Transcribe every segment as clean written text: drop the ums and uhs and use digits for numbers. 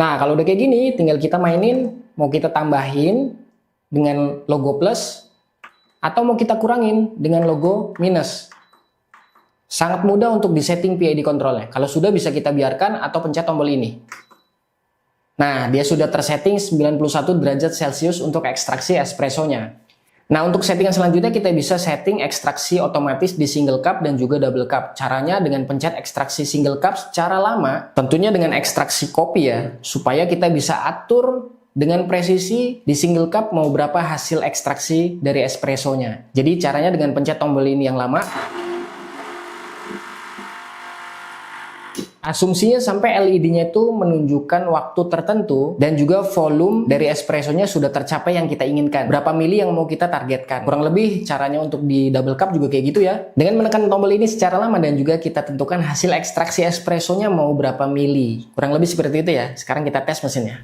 Nah, kalau udah kayak gini, tinggal kita mainin, mau kita tambahin dengan logo plus, atau mau kita kurangin dengan logo minus. Sangat mudah untuk disetting PID controlnya. Kalau sudah bisa kita biarkan atau pencet tombol ini. Nah, dia sudah tersetting 91 derajat Celcius untuk ekstraksi espressonya. Nah, untuk settingan selanjutnya kita bisa setting ekstraksi otomatis di single cup dan juga double cup. Caranya dengan pencet ekstraksi single cup secara lama, tentunya dengan ekstraksi kopi ya, supaya kita bisa atur dengan presisi di single cup mau berapa hasil ekstraksi dari espressonya. Jadi caranya dengan pencet tombol ini yang lama. Asumsinya sampai LED-nya itu menunjukkan waktu tertentu dan juga volume dari espressonya sudah tercapai yang kita inginkan. Berapa mili yang mau kita targetkan. Kurang lebih caranya untuk di double cup juga kayak gitu ya. Dengan menekan tombol ini secara lama dan juga kita tentukan hasil ekstraksi espressonya mau berapa mili. Kurang lebih seperti itu ya. Sekarang kita tes mesinnya.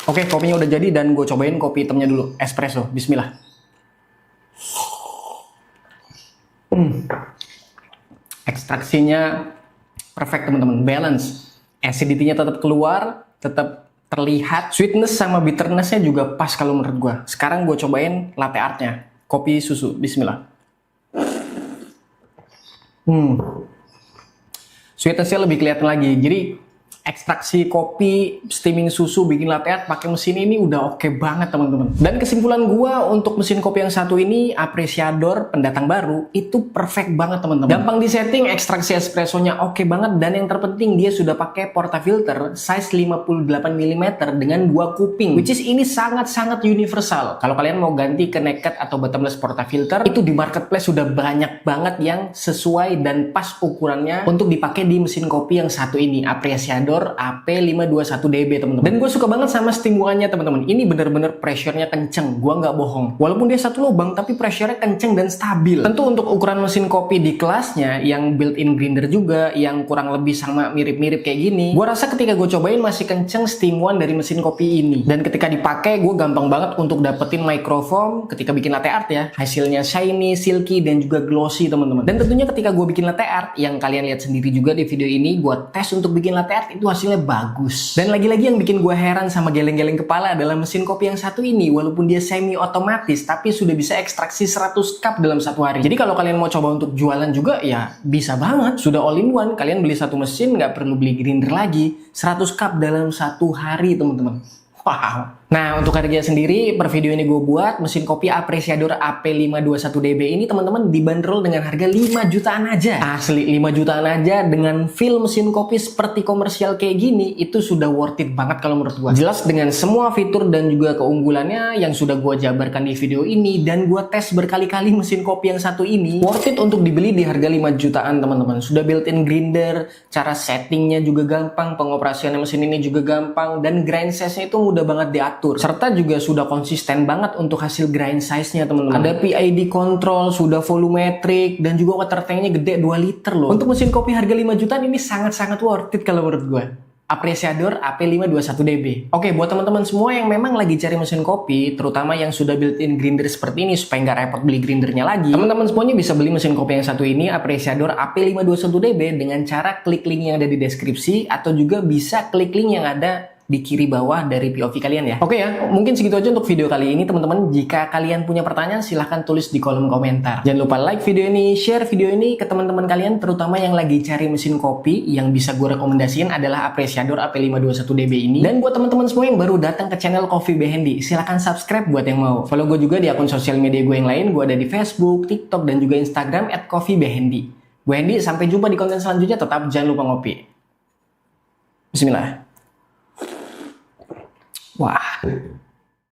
Oke, kopinya udah jadi dan gue cobain kopi hitamnya dulu. Espresso, bismillah. Ekstraksinya perfect teman-teman, balance. Acidity-nya tetap keluar, tetap terlihat. Sweetness sama bitterness-nya juga pas kalau menurut gue. Sekarang gue cobain latte art-nya. Kopi susu, bismillah. Sweetness-nya lebih kelihatan lagi. Jadi Ekstraksi kopi, steaming susu, bikin latte art pakai mesin ini udah oke banget teman-teman. Dan kesimpulan gua untuk mesin kopi yang satu ini, Appreciador pendatang baru, itu perfect banget teman-teman. Gampang disetting, ekstraksi espressonya oke banget, dan yang terpenting dia sudah pakai portafilter size 58 mm dengan 2 kuping, which is ini sangat-sangat universal. Kalau kalian mau ganti ke naked atau bottomless portafilter, itu di marketplace sudah banyak banget yang sesuai dan pas ukurannya untuk dipakai di mesin kopi yang satu ini, Appreciador AP521DB teman-teman. Dan gue suka banget sama steam-nya teman-teman. Ini bener-bener pressure-nya kenceng, gue nggak bohong. Walaupun dia satu lubang, tapi pressure-nya kenceng dan stabil. Tentu untuk ukuran mesin kopi di kelasnya, yang built-in grinder juga, yang kurang lebih sama mirip-mirip kayak gini, gue rasa ketika gue cobain masih kenceng steam one dari mesin kopi ini. Dan ketika dipakai, gue gampang banget untuk dapetin microfoam ketika bikin latte art ya. Hasilnya shiny, silky, dan juga glossy teman-teman. Dan tentunya ketika gue bikin latte art, yang kalian lihat sendiri juga di video ini, gue tes untuk bikin latte art itu hasilnya bagus. Dan lagi-lagi yang bikin gue heran sama geleng-geleng kepala adalah mesin kopi yang satu ini, walaupun dia semi otomatis tapi sudah bisa ekstraksi 100 cup dalam satu hari. Jadi kalau kalian mau coba untuk jualan juga ya bisa banget, sudah all in one. Kalian beli satu mesin, nggak perlu beli grinder lagi, 100 cup dalam satu hari teman-teman. Wow. Nah, untuk harga sendiri, per video ini gue buat mesin kopi Appreciador AP521DB ini teman-teman dibanderol dengan harga 5 jutaan aja. Asli 5 jutaan aja dengan feel mesin kopi seperti komersial kayak gini, itu sudah worth it banget kalau menurut gue. Jelas dengan semua fitur dan juga keunggulannya yang sudah gue jabarkan di video ini, dan gue tes berkali-kali mesin kopi yang satu ini, worth it untuk dibeli di harga 5 jutaan teman-teman. Sudah built-in grinder, cara settingnya juga gampang, pengoperasian mesin ini juga gampang, dan grind size-nya itu mudah banget diatur. Serta juga sudah konsisten banget untuk hasil grind size-nya teman-teman. Ada PID control, sudah volumetric, dan juga water tank-nya gede 2 liter loh. Untuk mesin kopi harga 5 jutaan ini sangat-sangat worth it kalau menurut gue. Appreciador AP521DB. Oke, buat teman-teman semua yang memang lagi cari mesin kopi, terutama yang sudah built-in grinder seperti ini supaya nggak repot beli grindernya lagi, teman-teman semuanya bisa beli mesin kopi yang satu ini, Appreciador AP521DB, dengan cara klik link yang ada di deskripsi, atau juga bisa klik link yang ada di kiri bawah dari POV kalian ya. Oke ya, mungkin segitu aja untuk video kali ini teman-teman. Jika kalian punya pertanyaan, silahkan tulis di kolom komentar. Jangan lupa like video ini, share video ini ke teman-teman kalian, terutama yang lagi cari mesin kopi. Yang bisa gue rekomendasiin adalah Appreciador AP521DB ini. Dan buat teman-teman semua yang baru datang ke channel Coffee by Handy, silahkan subscribe buat yang mau. Follow gue juga di akun sosial media gue yang lain. Gue ada di Facebook, TikTok, dan juga Instagram @coffeebyhandy. Gue Handy, sampai jumpa di konten selanjutnya. Tetap jangan lupa ngopi. Bismillah. Wah.